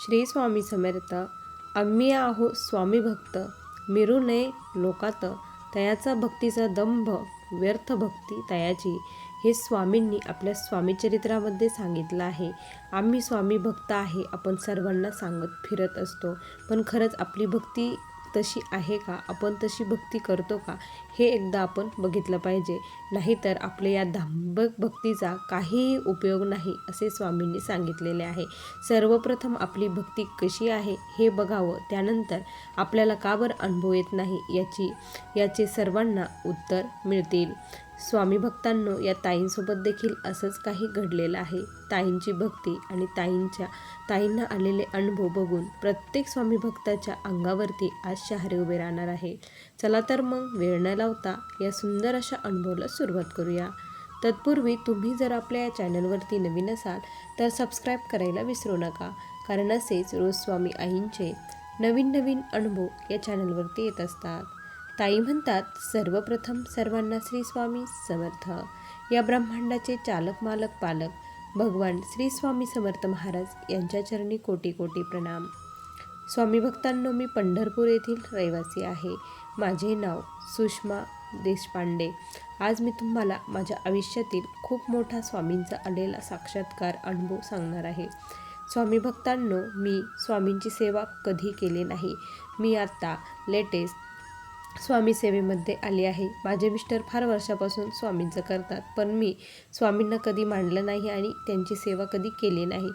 श्री स्वामी समर्थ. आम्ही आहो स्वामी भक्त, मिरू नये लोकात, तयाचा भक्तीचा दंभ, व्यर्थ भक्ती तयाची. हे स्वामींनी आपल्या स्वामीचरित्रामध्ये सांगितलं आहे. आम्ही स्वामी भक्त आहे आपण सर्वांना सांगत फिरत असतो, पण खरंच आपली भक्ती तशी आहे का? आपण तशी भक्ती करतो का? हे एकदा आपण बघितलं पाहिजे. नाहीतर आपल्या या दांभिक भक्तीचा काहीही उपयोग नाही असे स्वामींनी सांगितलेले आहे. सर्वप्रथम आपली भक्ती कशी आहे हे बघावं, त्यानंतर आपल्याला का बरं अनुभव येत नाही याचे सर्वांना उत्तर मिळतील. स्वामी भक्तांनो, या ताईंसोबत देखील असंच काही घडलेलं आहे. ताईंची भक्ती आणि ताईंना आलेले अनुभव बघून प्रत्येक स्वामी भक्ताच्या अंगावरती आज शहारे उभे राहणार आहे. चला तर मग वेळ न लावता या सुंदर अशा अनुभवाला सुरुवात करूया. तत्पूर्वी तुम्ही जर आपल्या या चॅनलवरती नवीन असाल तर सबस्क्राईब करायला विसरू नका, कारण असेच रोज स्वामी आईंचे नवीन नवीन अनुभव या चॅनलवरती येत असतात. ताई म्हणतात, सर्वप्रथम सर्वांना श्री स्वामी समर्थ. या ब्रह्मांडाचे चालक मालक पालक भगवान श्री स्वामी समर्थ महाराज यांच्या चरणी कोटी कोटी प्रणाम. स्वामी भक्तांनो, मी पंढरपूर येथील रहिवासी आहे. माझे नाव सुषमा देशपांडे. आज मी तुम्हाला माझ्या आयुष्यातील खूप मोठा स्वामींचा आलेला साक्षात्कार अनुभव सांगणार आहे. स्वामी भक्तांनो, मी स्वामींची सेवा कधी केली नाही. मी आत्ता लेटेस्ट स्वामी सेवेमध्ये आली आहे. माझे मिस्टर फार वर्षापासून स्वामींचं करतात, पण मी स्वामींना कधी मानलं नाही आणि त्यांची सेवा कधी केली नाही.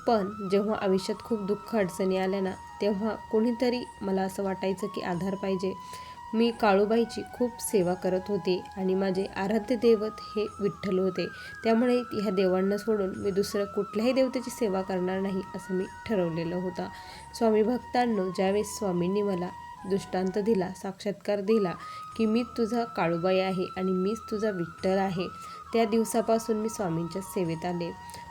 पण जेव्हा आयुष्यात खूप दुःख अडचणी आल्या ना, तेव्हा कोणीतरी मला असं वाटायचं की आधार पाहिजे. मी काळूबाईची खूप सेवा करत होते आणि माझे आराध्य दैवत हे विठ्ठल होते. त्यामुळे ह्या देवांना सोडून मी दुसरं कुठल्याही देवतेची सेवा करणार नाही असं मी ठरवलेलं होतं. स्वामी भक्तांनो, ज्यावेळेस स्वामींनी मला दृष्टांत दिला, साक्षात्कार दिला की मी तुझा काळूबाई आहे आणि मीच तुझा विठ्ठल आहे, त्या दिवसापासून मी स्वामींच्या सेवेत आले.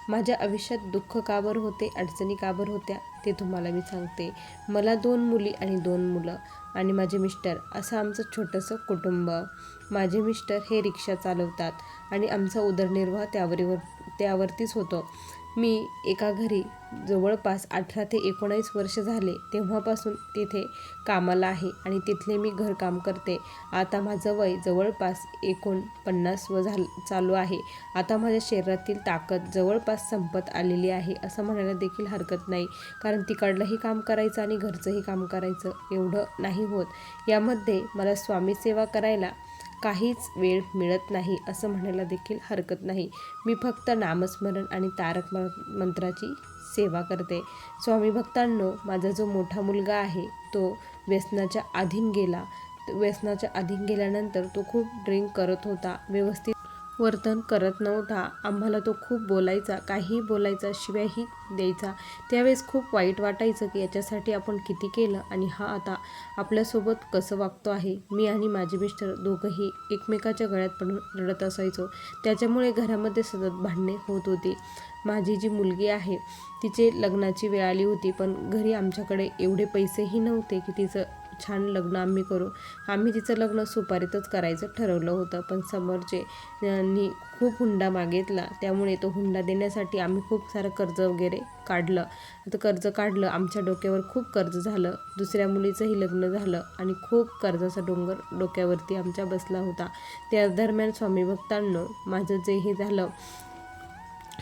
माझ्या आयुष्यात दुःख का बरं होते, अडचणी का बरं होत्या ते तुम्हाला मी सांगते. मला 2 मुली आणि 2 मुलं आणि माझे मिस्टर, असं आमचं छोटंसं कुटुंब. माझे मिस्टर हे रिक्षा चालवतात आणि आमचा उदरनिर्वाह त्यावरतीच होतो. मी एका घरी जवळपास 18 ते 19 वर्ष झाले तेव्हापासून तिथे कामाला आहे आणि तिथले मी घरकाम करते. आता माझं वय जवळपास 49 चालू आहे. आता माझ्या शरीरातील ताकद जवळपास संपत आलेली आहे असं म्हणायला देखील हरकत नाही, कारण तिकडलंही काम करायचं आणि घरचंही काम करायचं एवढं नाही होत. यामध्ये मला स्वामी सेवा करायला काहीच वेळ मिळत नाही असं म्हणायला देखील हरकत नाही. मी फक्त नामस्मरण आणि तारक मंत्राची सेवा करते. स्वामी भक्तांनो, माझा जो मोठा मुलगा आहे तो व्यसनाच्या अधीन गेला. व्यसनाच्या अधीन गेल्यानंतर तो खूप ड्रिंक करत होता, व्यवस्थित वर्तन करत नव्हता. आम्हाला तो खूप बोलायचा, काहीही बोलायचा, शिव्याही द्यायचा. त्यावेळेस खूप वाईट वाटायचं की याच्यासाठी आपण किती केलं आणि हा आता आपल्यासोबत कसं वागतो आहे. मी आणि माझे मिस्टर दोघंही एकमेकाच्या गळ्यात पडून रडत असायचो. त्याच्यामुळे घरामध्ये सतत भांडणे होत होती. माझी जी मुलगी आहे तिचे लग्नाची वेळ आली होती, पण घरी आमच्याकडे एवढे पैसेही नव्हते की तिचं छान लग्न आम्ही करू. आम्ही तिचं लग्न सुपारीतच करायचं ठरवलं होतं, पण समोरचे खूप हुंडा मागितला. त्यामुळे तो हुंडा देण्यासाठी आम्ही खूप सारं कर्ज वगैरे काढलं. आता कर्ज काढलं, आमच्या डोक्यावर खूप कर्ज झालं. दुसऱ्या मुलीचंही लग्न झालं आणि खूप कर्जाचा डोंगर डोक्यावरती आमच्या बसला होता. त्या दरम्यान स्वामी भक्तांनो, माझं जे हे झालं,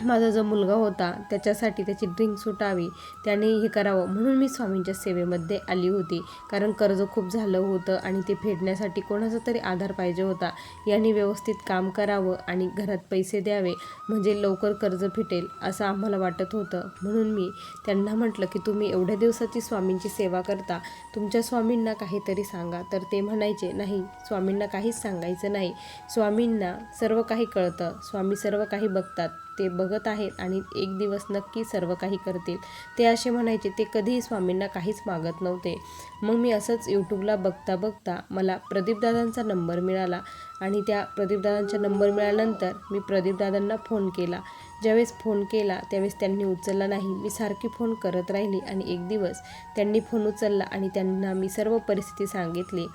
माझा जो मुलगा होता त्याच्यासाठी त्याची ड्रिंक सुटावी, त्याने हे करावं म्हणून मी स्वामींच्या सेवेमध्ये आली होती. कारण कर्ज खूप झालं होतं आणि ते फेडण्यासाठी कोणाचा तरी आधार पाहिजे होता. याने व्यवस्थित काम करावं आणि घरात पैसे द्यावे म्हणजे लवकर कर्ज फिटेल असं आम्हाला वाटत होतं. म्हणून मी त्यांना म्हटलं की तुम्ही एवढ्या दिवसाची स्वामींची सेवा करता, तुमच्या स्वामींना काहीतरी सांगा. तर ते म्हणायचे, नाही, स्वामींना काहीच सांगायचं नाही, स्वामींना सर्व काही कळतं, स्वामी सर्व काही बघतात, ते बघत आहेत आणि एक दिवस नक्की सर्व काही करतील. ते असे म्हणायचे. ते कधीही स्वामींना काहीच मागत नव्हते. मग मी असंच यूट्यूबला बघता बघता मला प्रदीपदादांचा नंबर मिळाला आणि त्या प्रदीपदादांचा नंबर मिळाल्यानंतर मी प्रदीपदादांना फोन केला. ज्यावेळेस फोन केला त्यावेळेस त्यांनी उचलला नाही. मी सारखी फोन करत राहिली आणि एक दिवस त्यांनी फोन उचलला आणि त्यांना मी सर्व परिस्थिती सांगितली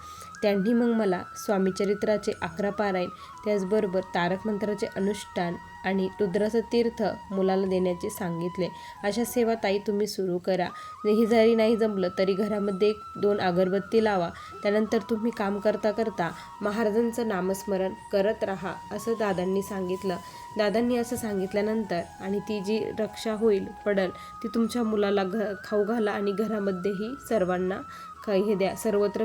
त्यांनी मग मला स्वामीचरित्राचे 11 पारायण, त्याचबरोबर तारक मंत्राचे अनुष्ठान आणि रुद्राचं तीर्थ मुलाला देण्याचे सांगितले. अशा सेवा ताई तुम्ही सुरू करा. हे जरी नाही जमलं तरी घरामध्ये 1-2 अगरबत्ती लावा. त्यानंतर तुम्ही काम करता करता महाराजांचं नामस्मरण करत राहा, असं दादांनी सांगितलं. दादांनी असं सांगितल्यानंतर आणि ती जी रक्षा पडेल ती तुमच्या मुलाला खाऊ घाला आणि घरामध्येही सर्वांना हे द्या, सर्वत्र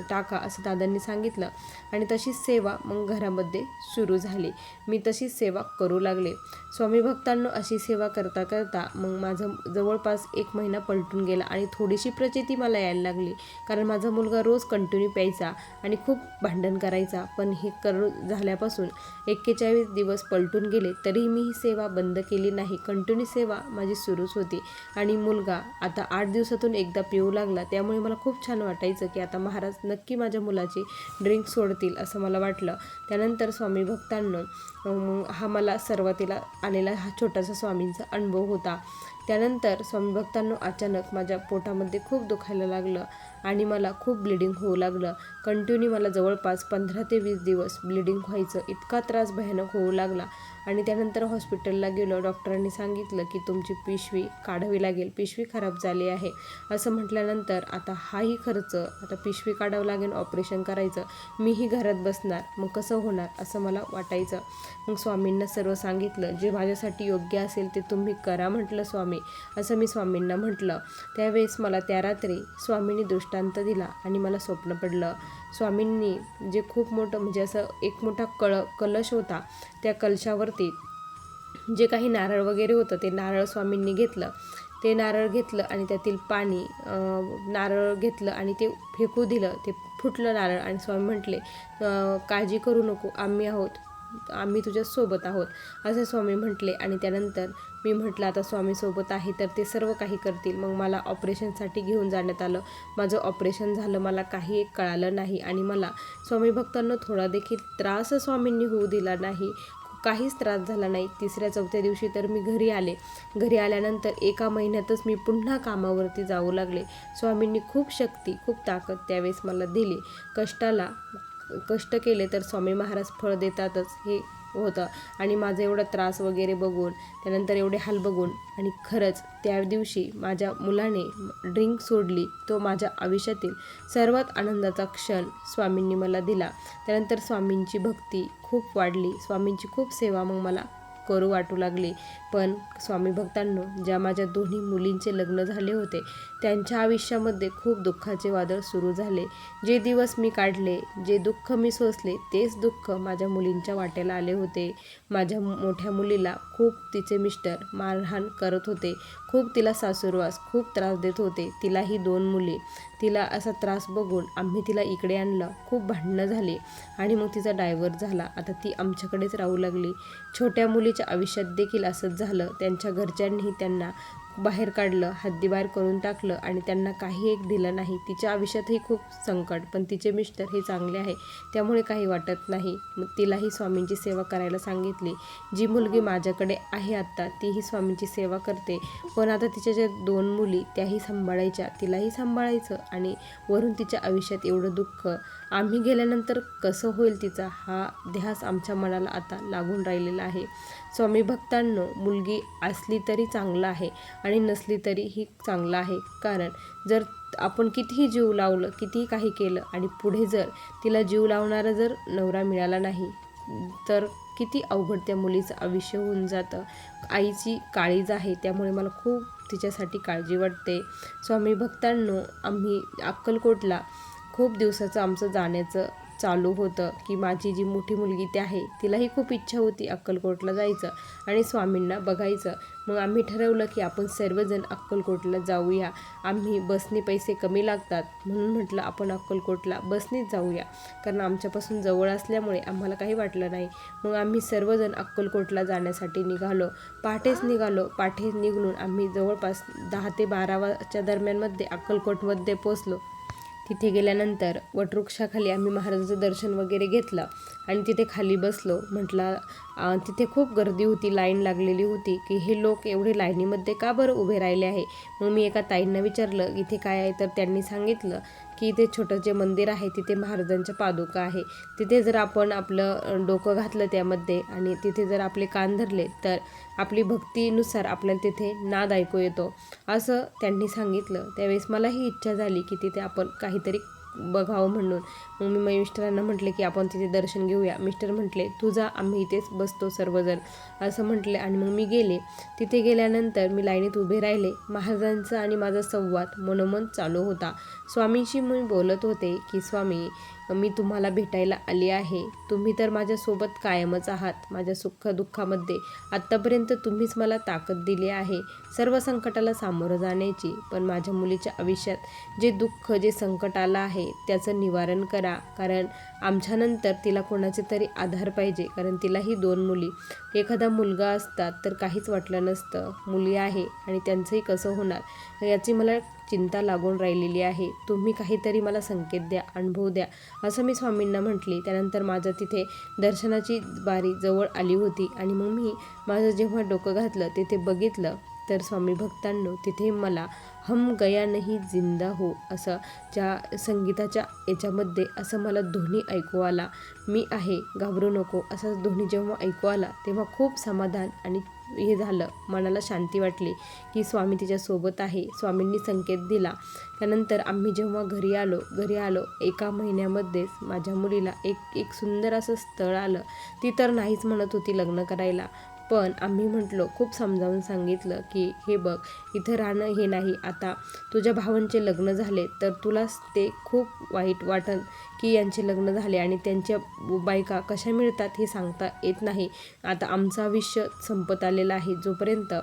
टाका, असं दादांनी सांगितलं. आणि तशीच सेवा मग घरामध्ये सुरू झाली. मी तशीच सेवा करू लागले. स्वामी भक्तांनो, अशी सेवा करता करता मग माझं जवळपास 1 महिना पलटून गेला आणि थोडीशी प्रचिती मला यायला लागली. कारण माझा मुलगा रोज कंटिन्यू प्यायचा आणि खूप भांडण करायचा. पण हे झाल्यापासून 41 दिवस पलटून गेले तरीही मी ही सेवा बंद केली नाही. कंटिन्यू सेवा माझी सुरूच होती. आणि मुलगा आता 8 दिवसातून एकदा पिऊ लागला. त्यामुळे मला खूप छान वाटायचं की आता महाराज नक्की माझ्या मुलाची ड्रिंक सोडतील, असं मला वाटलं. त्यानंतर स्वामी भक्तांनो, हा मला सुरुवातीला आलेला हा छोटासा स्वामींचा अनुभव होता. त्यानंतर स्वामी भक्तांनो, अचानक माझ्या पोटामध्ये खूप दुखायला लागलं आणि मला खूप ब्लिडिंग होऊ लागलं. कंटिन्यू मला जवळपास 15 ते 20 दिवस ब्लिडिंग व्हायचं. इतका त्रास भयानक होऊ लागला. आणि त्यानंतर हॉस्पिटलला गेलो. डॉक्टरांनी सांगितलं की तुमची पिशवी काढावी लागेल, पिशवी खराब झाली आहे. असं म्हटल्यानंतर आता हाही खर्च, आता पिशवी काढावं लागेल, ऑपरेशन करायचं, मीही घरात बसणार, मग कसं होणार असं मला वाटायचं. मग स्वामींना सर्व सांगितलं, जे माझ्यासाठी योग्य असेल ते तुम्ही करा म्हटलं स्वामी, असं मी स्वामींना म्हटलं. त्यावेळेस मला त्या रात्री स्वामींनी दृष्टांत दिला आणि मला स्वप्न पडलं. स्वामींनी जे खूप मोठं म्हणजे असं एक मोठा कलश होता, त्या कलशावरती जे काही नारळ वगैरे होतं ते नारळ स्वामींनी घेतलं. ते नारळ घेतलं आणि त्यातील पाणी नारळ घेतलं आणि ते फेकू दिलं. ते फुटलं नारळ आणि स्वामी म्हटले, काळजी करू नको, आम्ही आहोत, आम्ही तुझ्यासोबत आहोत, असं स्वामी म्हटले. आणि त्यानंतर मी म्हटलं आता स्वामी सोबत आहे तर ते सर्व काही करतील. मग मला ऑपरेशनसाठी घेऊन जाण्यात आलं. माझं ऑपरेशन झालं, मला काही एक कळालं नाही आणि मला स्वामी भक्तांना थोडा देखील त्रास स्वामींनी होऊ दिला नाही, काहीच त्रास झाला नाही. 3-4 दिवशी तर मी घरी आले. घरी आल्यानंतर 1 महिन्यातच मी पुन्हा कामावरती जाऊ लागले. स्वामींनी खूप शक्ती, खूप ताकद त्यावेळेस मला दिली. कष्ट केले तर स्वामी महाराज फळ देतातच, हे होतं. आणि माझा एवढा त्रास वगैरे बघून, त्यानंतर एवढे हाल बघून, आणि खरंच त्या दिवशी माझ्या मुलाने ड्रिंक सोडली, तो माझ्या आयुष्यातील सर्वात आनंदाचा क्षण स्वामींनी मला दिला. त्यानंतर स्वामींची भक्ती खूप वाढली, स्वामींची खूप सेवा मग मला करू वाटू लागली. पण स्वामी भक्तांनो, ज्या माझ्या दोन्ही मुलींचे लग्न झाले होते त्यांच्या आयुष्यामध्ये खूप दुःखाचे वादळ सुरू झाले. जे दिवस मी काढले, जे दुःख मी सोसले, तेच दुःख माझ्या मुलींच्या वाट्याला आले होते. माझ्या मोठ्या मुलीला खूप तिचे मिस्टर मारहाण करत होते, खूप तिला सासूरवास खूप त्रास देत होते. तिलाही 2 मुली, तिला असा त्रास बघून आम्ही तिला इकडे आणलं. खूप भांडणं झाली आणि मग तिचा डायव्हर्स झाला. आता ती आमच्याकडेच राहू लागली. छोट्या मुलीच्या आयुष्यात देखील असंच झालं. त्यांच्या घरच्यांनीही त्यांना बाहेर काढलं, हद्दीबाहेर करून टाकलं आणि त्यांना काही एक दिलं नाही. तिच्या आयुष्यातही खूप संकट, पण तिचे मिस्टर हे चांगले आहे त्यामुळे काही वाटत नाही. मग तिलाही स्वामींची सेवा करायला सांगितली. जी मुलगी माझ्याकडे आहे आत्ता, तीही स्वामींची सेवा करते. पण आता तिच्या ज्या 2 मुली त्याही सांभाळायच्या, तिलाही सांभाळायचं आणि वरून तिच्या आयुष्यात एवढं दुःख. आम्ही गेल्यानंतर कसं होईल तिचा, हा ध्यास आमच्या मनाला आता लागून राहिलेला आहे. स्वामी भक्तांनो, मुलगी असली तरी चांगलं आहे आणि नसली तरीही चांगलं आहे. कारण जर आपण कितीही जीव लावलं, कितीही काही केलं आणि पुढे जर तिला जीव लावणारा जर नवरा मिळाला नाही तर किती अवघड त्या मुलीचं आयुष्य होऊन जातं. आईची काळीज आहे, त्यामुळे मला खूप तिच्यासाठी काळजी वाटते. स्वामी भक्तांनो, आम्ही अक्कलकोटला खूप दिवसाचं आमचं जाण्याचं चालू होतं की माझी जी मोठी मुलगी ती आहे, तिलाही खूप इच्छा होती अक्कलकोटला जायचं आणि स्वामींना बघायचं. मग आम्ही ठरवलं की आपण सर्वजण अक्कलकोटला जाऊया. आम्ही बसने पैसे कमी लागतात म्हणून म्हटलं आपण अक्कलकोटला बसनेच जाऊया, कारण आमच्यापासून जवळ असल्यामुळे आम्हाला काही वाटलं नाही. मग आम्ही सर्वजण अक्कलकोटला जाण्यासाठी निघालो. पहाटेच निघून आम्ही जवळपास 10 ते 12च्या दरम्यानमध्ये अक्कलकोटमध्ये पोचलो. तिथे गेल्यानंतर वटवृक्षाखाली आम्ही महाराजांचं दर्शन वगैरे घेतलं आणि तिथे खाली बसलो. म्हटलं तिथे खूप गर्दी होती, लाईन लागलेली होती की हे लोक एवढे लाईनीमध्ये का बरं उभे राहिले आहे. मग मी एका ताईंना विचारलं इथे काय आहे, तर त्यांनी सांगितलं की इथे छोटं जे मंदिर आहे तिथे महाराजांच्या पादुका आहे. तिथे जर आपण आपलं डोकं घातलं त्यामध्ये आणि तिथे जर आपले कान धरले तर आपली भक्तीनुसार आपल्याला तिथे नाद ऐकू येतो, असं त्यांनी सांगितलं. त्यावेळेस मलाही इच्छा झाली की तिथे आपण काहीतरी बघावं म्हणून. मग मी माझ्या मिस्टरांना म्हटले की आपण तिथे दर्शन घेऊया. मिस्टर म्हटले तू जा, आम्ही इथेच बसतो सर्वजण, असं म्हटले. आणि मग मी गेले. तिथे गेल्यानंतर मी लाईनीत उभे राहिले. महाराजांचा आणि माझा संवाद मनोमन चालू होता. स्वामींशी मी बोलत होते की स्वामी, मी तुम्हाला भेटायला आली आहे. तुम्ही तर माझ्यासोबत कायमच आहात. माझ्या सुखदुःखामध्ये आत्तापर्यंत तुम्हीच मला ताकद दिली आहे सर्व संकटाला सामोरं जाण्याची. पण माझ्या मुलीच्या आयुष्यात जे दुःख, जे संकट आलं आहे त्याचं निवारण करा. कारण आमच्यानंतर तिला कोणाचे तरी आधार पाहिजे. कारण तिलाही 2 मुली, एखादा मुलगा असतात तर काहीच वाटलं नसतं. मुली आहे आणि त्यांचंही कसं होणार याची मला चिंता लागून राहिलेली आहे. तुम्ही काहीतरी मला संकेत द्या, अनुभव द्या, असं मी स्वामींना म्हटले. त्यानंतर माझं तिथे दर्शनाची बारी जवळ आली होती आणि मग मी माझं जेव्हा डोकं घातलं तिथे बघितलं तर स्वामी भक्तांनो, तिथे मला हम गया नहीं जिंदा हो असं ज्या संगीताच्या याच्यामध्ये असं मला ध्वनी ऐकू आला. मी आहे, घाबरू नको, असा ध्वनी जेव्हा ऐकू आला तेव्हा खूप समाधान आणि हे झालं, मनाला शांती वाटली की स्वामी तिच्यासोबत आहे. स्वामींनी संकेत दिला. त्यानंतर आम्ही जेव्हा घरी आलो 1 महिन्यामध्येच माझ्या मुलीला एक सुंदर असं स्थळ आलं. ती तर नाहीच म्हणत होती लग्न करायला, पण आम्ही म्हटलो, खूप समजावून सांगितलं की हे बघ, इथं राहणं हे नाही. आता तुझ्या भावांचे लग्न झाले तर तुलाच ते खूप वाईट वाटेल की यांचे लग्न झाले आणि त्यांच्या बायका कशा मिळतात हे सांगता येत नाही. आता आमचं आयुष्य संपत आलेलं आहे. जोपर्यंत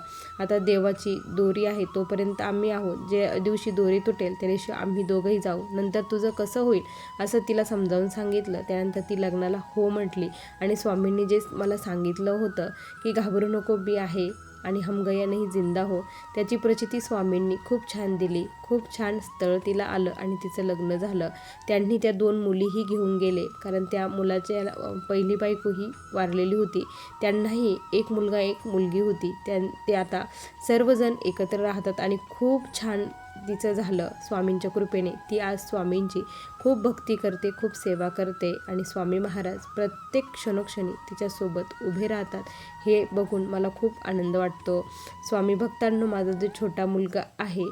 आता देवाची दोरी आहे तोपर्यंत आम्ही आहोत. जे दिवशी दोरी तुटेल त्या दिवशी आम्ही दोघंही जाऊ. नंतर तुझं कसं होईल असं तिला समजावून सांगितलं. त्यानंतर ती लग्नाला हो म्हटली आणि स्वामींनी जे मला सांगितलं होतं की घाबरू नको, बी आहे आणि हम गया नहीं जिंदा हो, त्याची प्रचिती स्वामींनी खूप छान दिली. खूप छान स्थळ तिला आलं आणि तिचं लग्न झालं. त्यांनी त्या 2 मुलीही घेऊन गेले. कारण त्या मुलाच्या पहिली बायको ही वारलेली होती. त्यांनाही 1 मुलगा 1 मुलगी होती. ते आता सर्वजण एकत्र राहतात आणि खूप छान तिचं झालं स्वामींच्या कृपेने. ती आज स्वामींची खूप भक्ती करते, खूप सेवा करते आणि स्वामी महाराज प्रत्येक क्षणोक्षणी तिच्यासोबत उभे राहतात. हे बघून मला खूप आनंद वाटतो. स्वामी भक्तांनो, माझा जो छोटा मुलगा आहे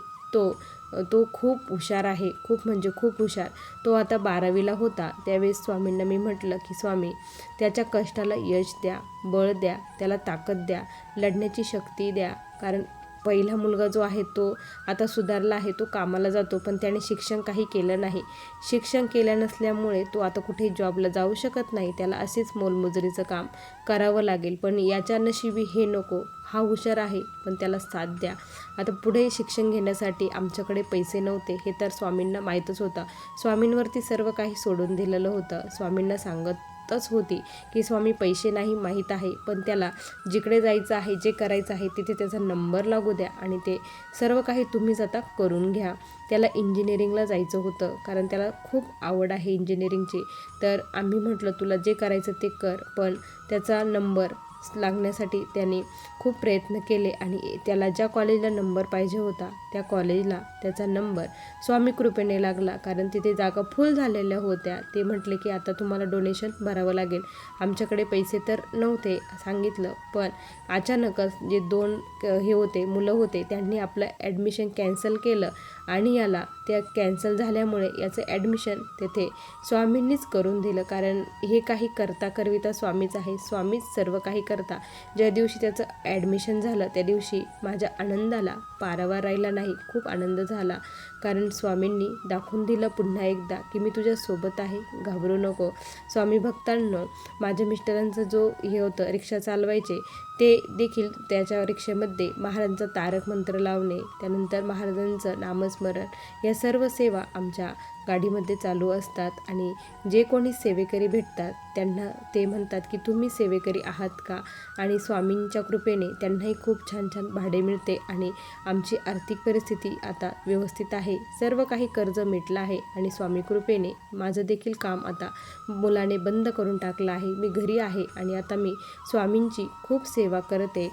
तो खूप हुशार आहे, खूप म्हणजे खूप हुशार. तो आता 12वीला होता. त्यावेळेस स्वामींना मी म्हटलं की स्वामी, त्याच्या कष्टाला यश द्या, बळ द्या, त्याला ताकद द्या, लढण्याची शक्ती द्या. कारण पहिला मुलगा जो आहे तो आता सुधारला आहे, तो कामाला जातो, पण त्याने शिक्षण काही केलं नाही. शिक्षण केलं नसल्यामुळे तो आता कुठेही जॉबला जाऊ शकत नाही. त्याला असेच मोलमजुरीचं काम करावं लागेल. पण याच्या नशिबी हे नको. हा हुशार आहे पण त्याला साथ द्या. आता पुढे शिक्षण घेण्यासाठी आमच्याकडे पैसे नव्हते हे तर स्वामींना माहीतच होतं. स्वामींवरती सर्व काही सोडून दिलेलं होतं. स्वामींना सांगतच होती की स्वामी, पैसे नाही माहीत आहे, पण त्याला जिकडे जायचं आहे, जे करायचं आहे तिथे त्याचा नंबर लागू द्या आणि ते सर्व काही तुम्हीच आता करून घ्या. त्याला इंजिनिअरिंगला जायचं होतं कारण त्याला खूप आवड आहे इंजिनिअरिंगची. तर आम्ही म्हटलं तुला जे करायचं ते कर, पण त्याचा नंबर लागण्यासाठी त्याने खूप प्रयत्न केले आणि त्याला ज्या कॉलेजला नंबर पाहिजे होता त्या कॉलेजला त्याचा नंबर स्वामी कृपेने लागला. कारण तिथे जागा फुल झालेल्या होत्या. ते म्हटले की आता तुम्हाला डोनेशन भरावं लागेल. आमच्याकडे पैसे तर नव्हते सांगितलं, पण अचानकच जे 2 हे होते मुलं होते त्यांनी आपलं ॲडमिशन कॅन्सल केलं आणि याला त्या कॅन्सल झाल्यामुळे याचं ॲडमिशन तेथे स्वामींनीच करून दिलं. कारण हे काही करता करविता स्वामीच आहे, स्वामीच सर्व काही करता. ज्या दिवशी त्याचं ॲडमिशन झालं त्या दिवशी माझ्या आनंदाला पारावार राहिला नाही. खूप आनंद झाला कारण स्वामींनी दाखवून दिलं पुन्हा एकदा की मी तुझ्यासोबत आहे, घाबरू नको. स्वामी भक्तांनो, माझ्या मिस्टरांचं जो हे होतं रिक्षा चालवायचे, ते देखील त्याच्या रिक्षेमध्ये महाराजांचा तारक मंत्र लावणे, त्यानंतर महाराजांचं नामस्मरण, या सर्व सेवा आमच्या गाडीमध्ये चालू असतात. आणि जे कोणी सेवेकरी भेटतात त्यांना ते म्हणतात की तुम्ही सेवेकरी आहात का? आणि स्वामींच्या कृपेने त्यांनाही खूप छान छान भाडे मिळते आणि आमची आर्थिक परिस्थिती आता व्यवस्थित आहे. सर्व काही कर्ज मिटलं आहे आणि स्वामी कृपेने माझं देखील काम आता मुलाने बंद करून टाकलं आहे. मी घरी आहे आणि आता मी स्वामींची खूप सेवा करते.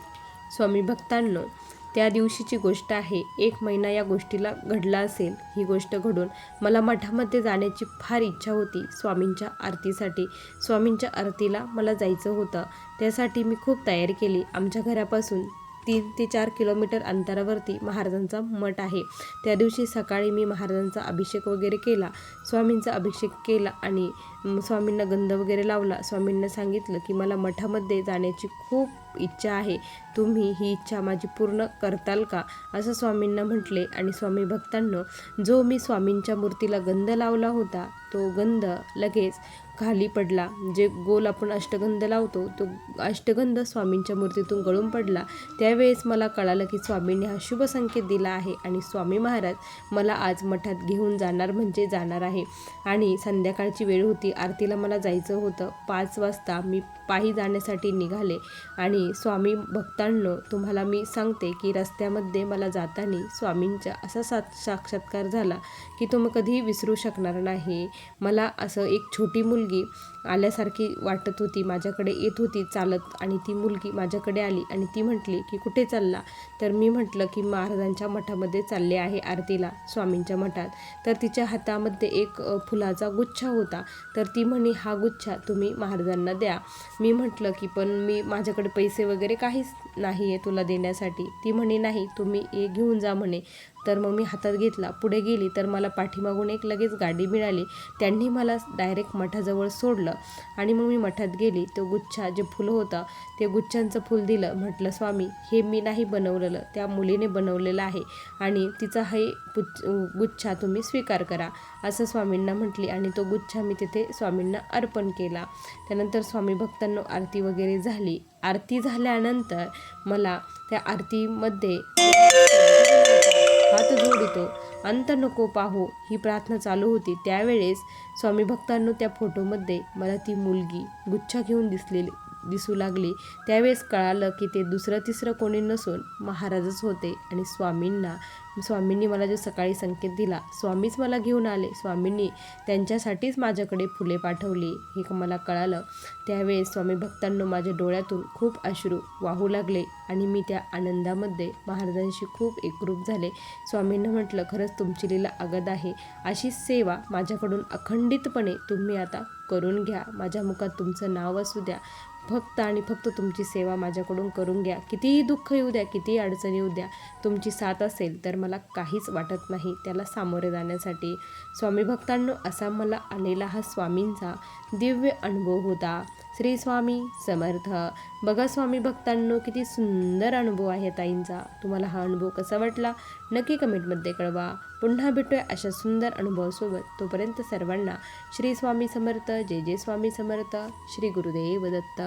स्वामी भक्तांनो, त्या दिवशीची गोष्ट आहे. 1 महिना या गोष्टीला घडला असेल. ही गोष्ट घडून मला मठामध्ये जाण्याची फार इच्छा होती स्वामींच्या आरतीसाठी. स्वामींच्या आरतीला मला जायचं होतं. त्यासाठी मी खूप तयारी केली. आमच्या घरापासून 3 ते 4 किलोमीटर अंतरावरती महाराजांचा मठ आहे. त्या दिवशी सकाळी मी महाराजांचा अभिषेक वगैरे केला. स्वामींचा अभिषेक केला आणि स्वामींना गंध वगैरे लावला. स्वामींना सांगितलं की मला मठामध्ये जाण्याची खूप इच्छा आहे. तुम्ही ही इच्छा माझी पूर्ण करताल का? असं स्वामींना म्हटले. आणि स्वामी भक्तांनो, जो मी स्वामींच्या मूर्तीला गंध लावला होता तो गंध लगेच खाली पडला. जे गोल आपण अष्टगंध लावतो तो अष्टगंध स्वामींच्या मूर्तीतून गळून पडला. त्यावेळेस मला कळालं की स्वामींनी हा शुभ संकेत दिला आहे आणि स्वामी महाराज मला आज मठात घेऊन जाणार म्हणजे जाणार आहे. आणि संध्याकाळची वेळ होती. आरतीला मला जायचं होतं. 5 वाजता मी पायी जाण्यासाठी निघाले. आणि स्वामी भक्तांनो, तुम्हाला मी सांगते की रस्त्यामध्ये मला जाताना स्वामींचा असा साक्षात्कार झाला की तो मी कधीही विसरू शकणार नाही. मला असं एक छोटी मुलगी आल्यासारखी वाटत होती. माझ्याकडे येत होती चालत आणि ती मुलगी माझ्याकडे आली आणि ती म्हटली की कुठे चालला? तर मी म्हटलं की महाराजांच्या मठामध्ये चालले आहे आरतीला, स्वामींच्या मठात. तर तिच्या हातामध्ये एक फुलाचा गुच्छ होता. तर ती म्हणे हा गुच्छा तुम्ही महाराजांना द्या. मी म्हटलं की पण माझ्याकडे पैसे वगैरे काहीच नाही आहे तुला देण्यासाठी. ती म्हणे नाही, तुम्ही हे घेऊन जा म्हणे. तर मग मी हातात घेतला. पुढे गेली तर मला पाठीमागून एक लगेच गाडी मिळाली. त्यांनी मला डायरेक्ट मठाजवळ सोडलं आणि मग मी मठात गेली. तो गुच्छा जे फुलं होतं ते गुच्छांचं फूल दिलं. म्हटलं स्वामी, हे मी नाही बनवलेलं, त्या मुलीने बनवलेलं आहे आणि तिचा हे गुच्छा तुम्ही स्वीकार करा असं स्वामींना म्हटली. आणि तो गुच्छा मी तिथे स्वामींना अर्पण केला. त्यानंतर स्वामी भक्तांनो, आरती वगैरे झाली. आरती झाल्यानंतर मला त्या आरतीमध्ये हात जोडितो अंत नको पाहू ही प्रार्थना चालू होती. त्यावेळेस स्वामी भक्तांनो, त्या फोटोमध्ये मला ती मुलगी गुच्छा घेऊन दिसू लागली. त्यावेळेस कळालं की ते दुसरं तिसरं कोणी नसून महाराजच होते. आणि स्वामींनी मला जो सकाळी संकेत दिला, स्वामीच मला घेऊन आले. स्वामींनी त्यांच्यासाठीच माझ्याकडे फुले पाठवली हे मला कळालं. त्यावेळेस स्वामी भक्तांनो, माझ्या डोळ्यातून खूप अश्रू वाहू लागले आणि मी त्या आनंदामध्ये महाराजांशी खूप एकरूप झाले. स्वामींना म्हटलं, खरंच तुमची लीला अगद आहे. अशी सेवा माझ्याकडून अखंडितपणे तुम्ही आता करून घ्या. माझ्या मुखात तुमचं नाव असू द्या. फक्त आणि फक्त तुमची सेवा माझ्याकडून करून घ्या. कितीही दुःख येऊ द्या, कितीही अडचणी येऊ द्या, तुमची साथ असेल तर मला काहीच वाटत नाही त्याला सामोरे जाण्यासाठी. स्वामी भक्तांनो, असा मला आलेला हा स्वामींचा दिव्य अनुभव होता. श्री स्वामी समर्थ. बघा स्वामी भक्तांनो, किती सुंदर अनुभव आहे ताईंचा. तुम्हाला हा अनुभव कसा वाटला नक्की कमेंटमध्ये कळवा. पुन्हा भेटूया अशा सुंदर अनुभवासोबत. तोपर्यंत सर्वांना श्री स्वामी समर्थ. जय जय स्वामी समर्थ. श्री गुरुदेव दत्त.